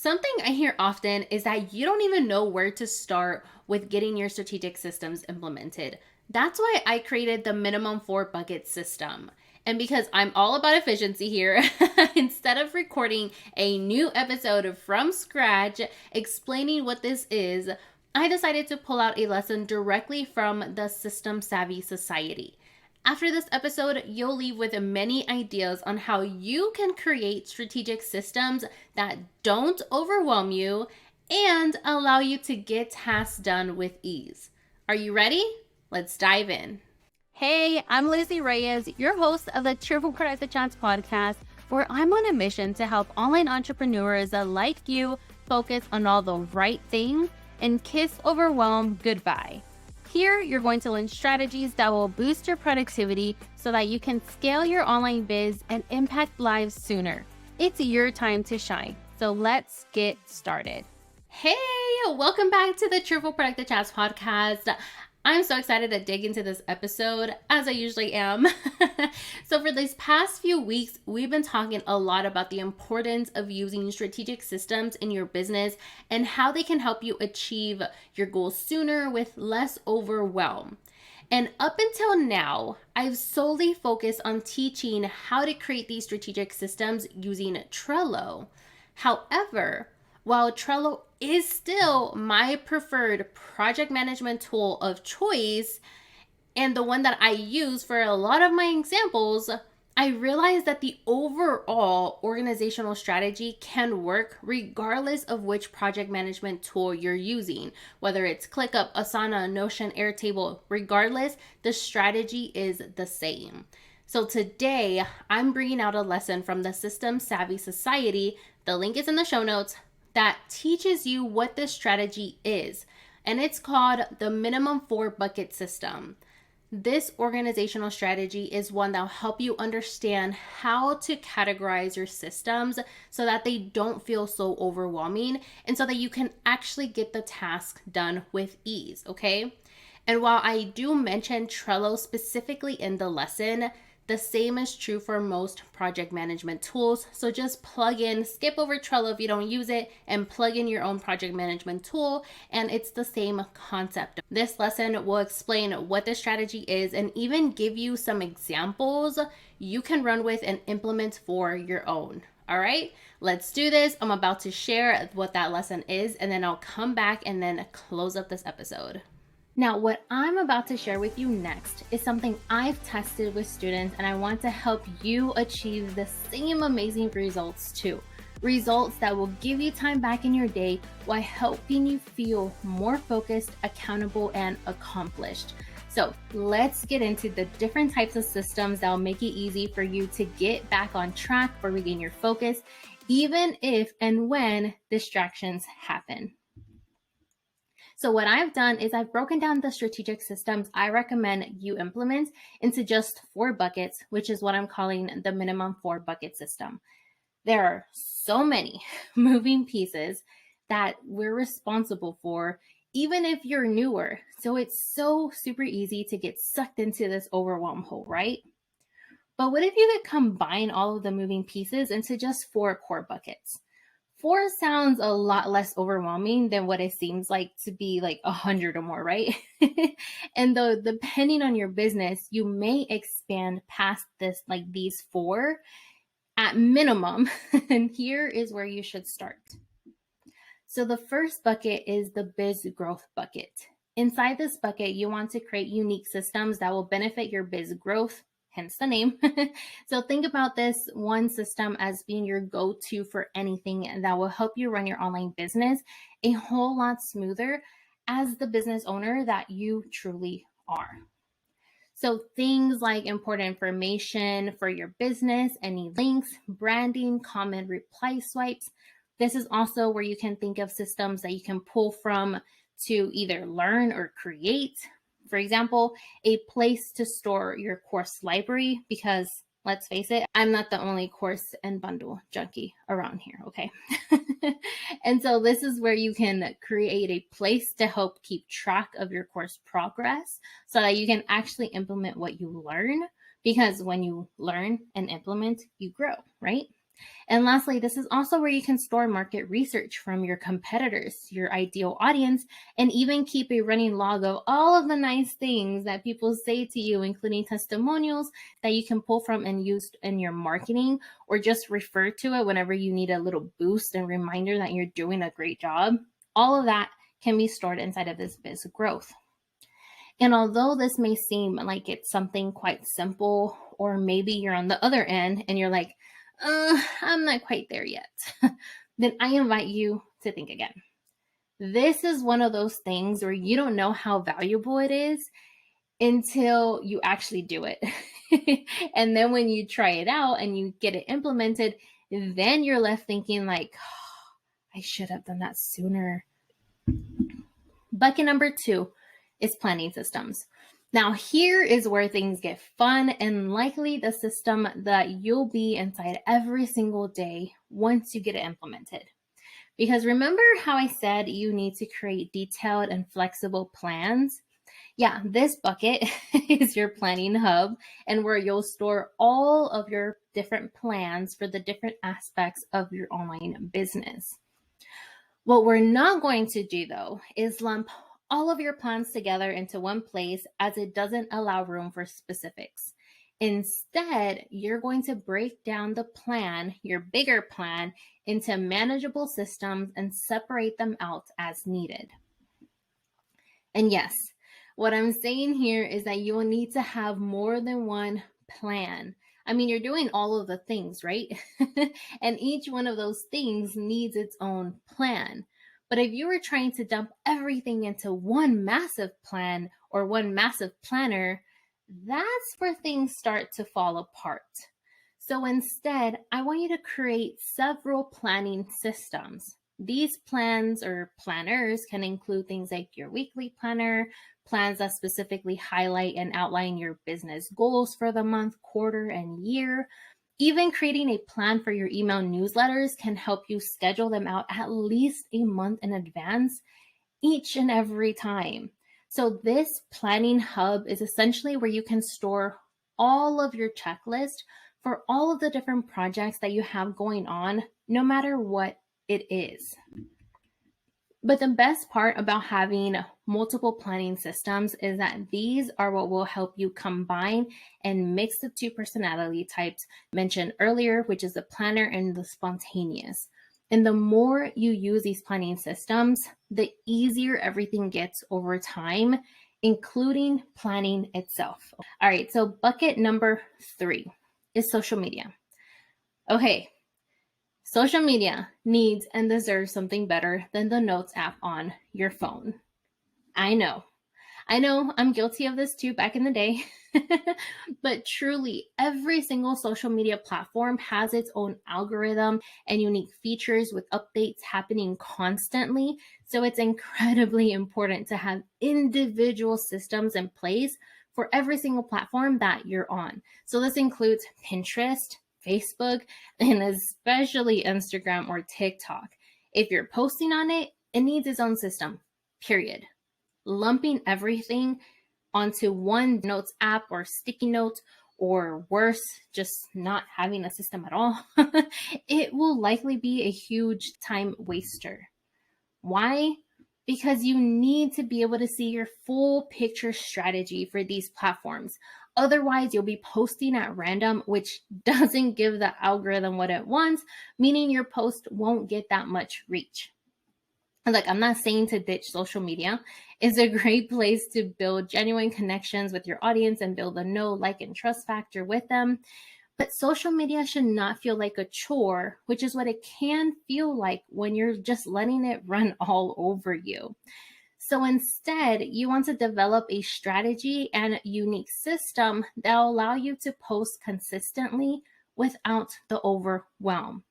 Something I hear often is that you don't even know where to start with getting your strategic systems implemented. That's why I created the minimum four bucket system. And because I'm all about efficiency here, instead of recording a new episode from scratch explaining what this is, I decided to pull out a lesson directly from the System Savvy Society. After this episode, you'll leave with many ideas on how you can create strategic systems that don't overwhelm you and allow you to get tasks done with ease. Are you ready? Let's dive in. Hey, I'm Lizzie Reyes, your host of the Cheerful Productive Chats podcast, where I'm on a mission to help online entrepreneurs like you focus on all the right things and kiss overwhelm goodbye. Here, you're going to learn strategies that will boost your productivity so that you can scale your online biz and impact lives sooner. It's your time to shine, so let's get started. Hey, welcome back to the Cheerful Productive Chats podcast. I'm so excited to dig into this episode, as I usually am. So for these past few weeks, we've been talking a lot about the importance of using strategic systems in your business and how they can help you achieve your goals sooner with less overwhelm. And up until now, I've solely focused on teaching how to create these strategic systems using Trello. However, while Trello is still my preferred project management tool of choice and the one that I use for a lot of my examples, I realized that the overall organizational strategy can work regardless of which project management tool you're using. Whether it's ClickUp, Asana, Notion, Airtable, regardless, the strategy is the same. So today, I'm bringing out a lesson from the System Savvy Society. The link is in the show notes, that teaches you what this strategy is, and it's called the minimum four bucket system. This organizational strategy is one that will help you understand how to categorize your systems so that they don't feel so overwhelming and so that you can actually get the task done with ease, okay? And while I do mention Trello specifically in the lesson, the same is true for most project management tools. So just skip over Trello if you don't use it, and plug in your own project management tool, and it's the same concept. This lesson will explain what the strategy is and even give you some examples you can run with and implement for your own. All right, let's do this. I'm about to share what that lesson is, and then I'll come back and then close up this episode. Now, what I'm about to share with you next is something I've tested with students, and I want to help you achieve the same amazing results too. Results that will give you time back in your day while helping you feel more focused, accountable, and accomplished. So let's get into the different types of systems that will make it easy for you to get back on track or regain your focus, even if and when distractions happen. So what I've done is I've broken down the strategic systems I recommend you implement into just four buckets, which is what I'm calling the minimum four bucket system. There are so many moving pieces that we're responsible for, even if you're newer. So it's so super easy to get sucked into this overwhelm hole, right? But what if you could combine all of the moving pieces into just four core buckets? Four sounds a lot less overwhelming than what it seems like to be like 100 or more, right? And though depending on your business, you may expand past this, like these four at minimum. And here is where you should start. So the first bucket is the biz growth bucket. Inside this bucket, you want to create unique systems that will benefit your biz growth, hence the name. So think about this one system as being your go-to for anything that will help you run your online business a whole lot smoother as the business owner that you truly are. So things like important information for your business, any links, branding, comment, reply swipes. This is also where you can think of systems that you can pull from to either learn or create. For example, a place to store your course library, because let's face it, I'm not the only course and bundle junkie around here, okay? And so this is where you can create a place to help keep track of your course progress so that you can actually implement what you learn, because when you learn and implement, you grow, right? And lastly, this is also where you can store market research from your competitors, your ideal audience, and even keep a running log of all of the nice things that people say to you, including testimonials that you can pull from and use in your marketing, or just refer to it whenever you need a little boost and reminder that you're doing a great job. All of that can be stored inside of this biz growth. And although this may seem like it's something quite simple, or maybe you're on the other end and you're like, I'm not quite there yet, then I invite you to think again. This is one of those things where you don't know how valuable it is until you actually do it. And then when you try it out and you get it implemented, then you're left thinking like, oh, I should have done that sooner. Bucket number 2 is planning systems. Now, here is where things get fun and likely the system that you'll be inside every single day once you get it implemented. Because remember how I said you need to create detailed and flexible plans? Yeah, this bucket is your planning hub and where you'll store all of your different plans for the different aspects of your online business. What we're not going to do though is lump all of your plans together into one place, as it doesn't allow room for specifics. Instead, you're going to break down the plan, your bigger plan, into manageable systems and separate them out as needed. And yes, what I'm saying here is that you will need to have more than one plan. I mean, you're doing all of the things, right? And each one of those things needs its own plan. But if you were trying to dump everything into one massive plan or one massive planner, that's where things start to fall apart. So instead, I want you to create several planning systems. These plans or planners can include things like your weekly planner, plans that specifically highlight and outline your business goals for the month, quarter, and year. Even creating a plan for your email newsletters can help you schedule them out at least a month in advance each and every time. So this planning hub is essentially where you can store all of your checklist for all of the different projects that you have going on, no matter what it is. But the best part about having multiple planning systems is that these are what will help you combine and mix the two personality types mentioned earlier, which is the planner and the spontaneous. And the more you use these planning systems, the easier everything gets over time, including planning itself. All right, so bucket number 3 is social media. Okay, social media needs and deserves something better than the Notes app on your phone. I know, I'm guilty of this too back in the day. But truly, every single social media platform has its own algorithm and unique features with updates happening constantly. So it's incredibly important to have individual systems in place for every single platform that you're on. So this includes Pinterest, Facebook, and especially Instagram or TikTok. If you're posting on it, it needs its own system, period. Lumping everything onto one Notes app or sticky notes, or worse, just not having a system at all, it will likely be a huge time waster. Why? Because you need to be able to see your full picture strategy for these platforms. Otherwise, you'll be posting at random, which doesn't give the algorithm what it wants, meaning your post won't get that much reach. Like, I'm not saying to ditch social media. It's a great place to build genuine connections with your audience and build a know, like, and trust factor with them. But social media should not feel like a chore, which is what it can feel like when you're just letting it run all over you. So instead, you want to develop a strategy and a unique system that will allow you to post consistently without the overwhelm.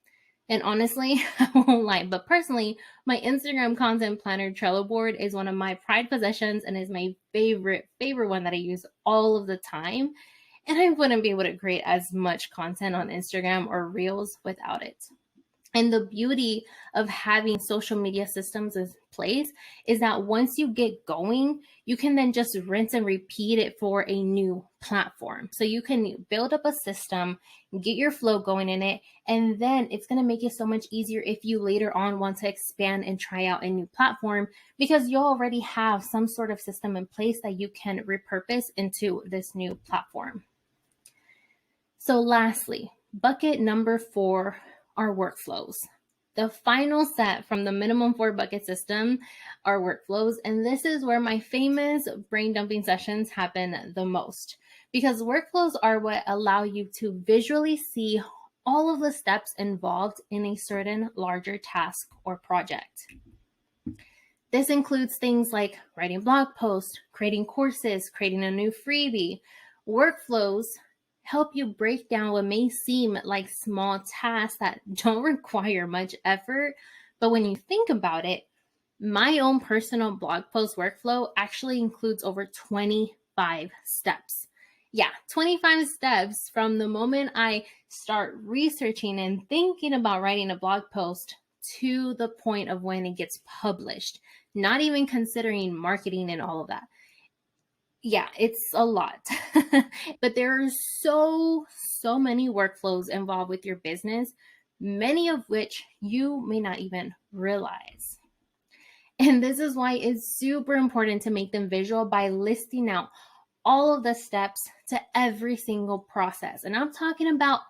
And honestly, I won't lie, but personally, my Instagram content planner Trello board is one of my pride possessions and is my favorite one that I use all of the time. And I wouldn't be able to create as much content on Instagram or Reels without it. And the beauty of having social media systems in place is that once you get going, you can then just rinse and repeat it for a new platform. So you can build up a system, get your flow going in it, and then it's going to make it so much easier if you later on want to expand and try out a new platform, because you'll already have some sort of system in place that you can repurpose into this new platform. So lastly, bucket number 4 are workflows. The final set from the minimum 4 bucket system are workflows. And this is where my famous brain dumping sessions happen the most, because workflows are what allow you to visually see all of the steps involved in a certain larger task or project. This includes things like writing blog posts, creating courses, creating a new freebie. Workflows help you break down what may seem like small tasks that don't require much effort. But when you think about it, my own personal blog post workflow actually includes over 25 steps. Yeah, 25 steps from the moment I start researching and thinking about writing a blog post to the point of when it gets published, not even considering marketing and all of that. Yeah, it's a lot. But there are so many workflows involved with your business, many of which you may not even realize. And this is why it's super important to make them visual by listing out all of the steps to every single process. And I'm talking about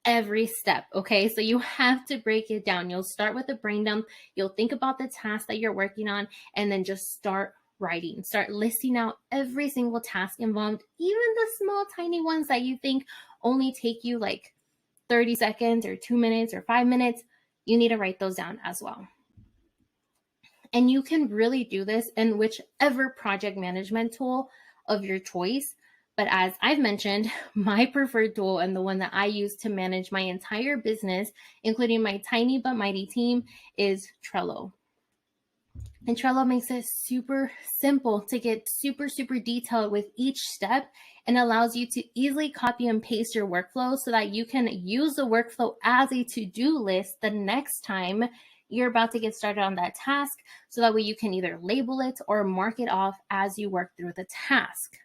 every step, okay? So you have to break it down. You'll start with a brain dump, you'll think about the task that you're working on, and then just start writing. Start listing out every single task involved, even the small, tiny ones that you think only take you like 30 seconds or 2 minutes or 5 minutes. You need to write those down as well. And you can really do this in whichever project management tool of your choice. But as I've mentioned, my preferred tool and the one that I use to manage my entire business, including my tiny but mighty team, is Trello. And Trello makes it super simple to get super detailed with each step, and allows you to easily copy and paste your workflow so that you can use the workflow as a to-do list the next time you're about to get started on that task, so that way you can either label it or mark it off as you work through the task.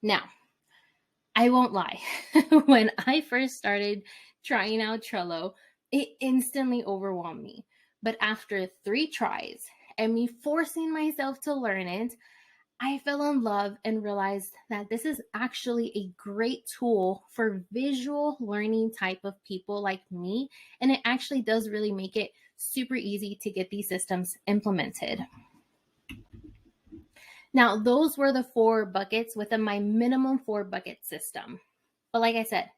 Now, I won't lie. When I first started trying out Trello, it instantly overwhelmed me. But after 3 tries and me forcing myself to learn it, I fell in love and realized that this is actually a great tool for visual learning type of people like me. And it actually does really make it super easy to get these systems implemented. Now, those were the 4 buckets within my minimum 4 bucket system. But like I said,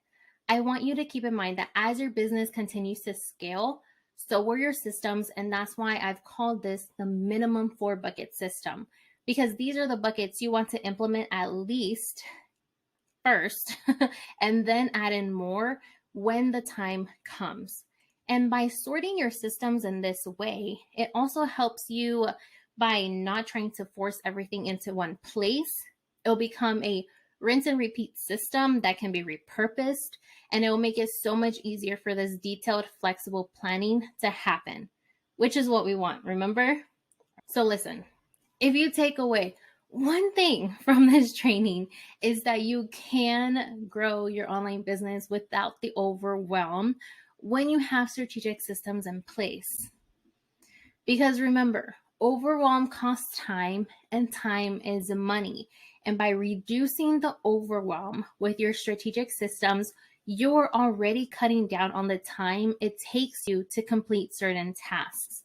I want you to keep in mind that as your business continues to scale, so will your systems. And that's why I've called this the minimum 4 bucket system, because these are the buckets you want to implement at least first and then add in more when the time comes. And by sorting your systems in this way, it also helps you by not trying to force everything into one place. It'll become a rinse and repeat system that can be repurposed, and it will make it so much easier for this detailed, flexible planning to happen, which is what we want, remember? So listen, if you take away one thing from this training, is that you can grow your online business without the overwhelm when you have strategic systems in place. Because remember, overwhelm costs time, and time is money. And by reducing the overwhelm with your strategic systems, you're already cutting down on the time it takes you to complete certain tasks.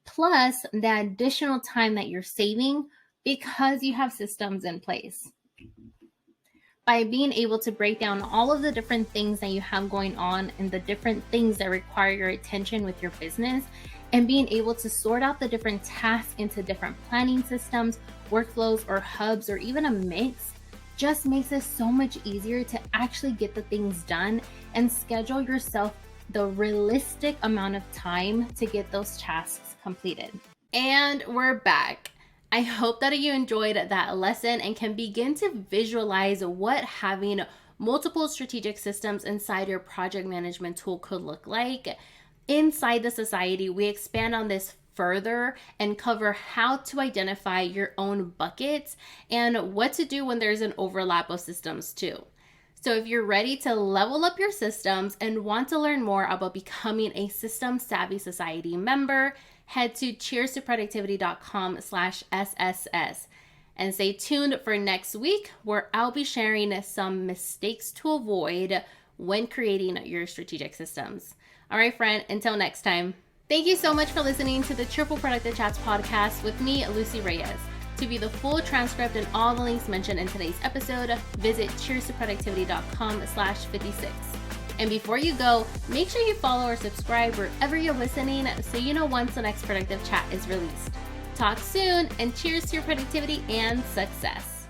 Plus the additional time that you're saving because you have systems in place. By being able to break down all of the different things that you have going on and the different things that require your attention with your business, and being able to sort out the different tasks into different planning systems, workflows, or hubs, or even a mix, just makes it so much easier to actually get the things done and schedule yourself the realistic amount of time to get those tasks completed. And we're back. I hope that you enjoyed that lesson and can begin to visualize what having multiple strategic systems inside your project management tool could look like. Inside the society, we expand on this further and cover how to identify your own buckets and what to do when there's an overlap of systems too. So if you're ready to level up your systems and want to learn more about becoming a System Savvy Society member, head to cheerstoproductivity.com/SSS. And stay tuned for next week, where I'll be sharing some mistakes to avoid when creating your strategic systems. All right, friend, until next time. Thank you so much for listening to the Cheerful Productive Chats podcast with me, Lucy Reyes. To view the full transcript and all the links mentioned in today's episode, visit cheerstoproductivity.com/56. And before you go, make sure you follow or subscribe wherever you're listening so you know once the next productive chat is released. Talk soon, and cheers to your productivity and success.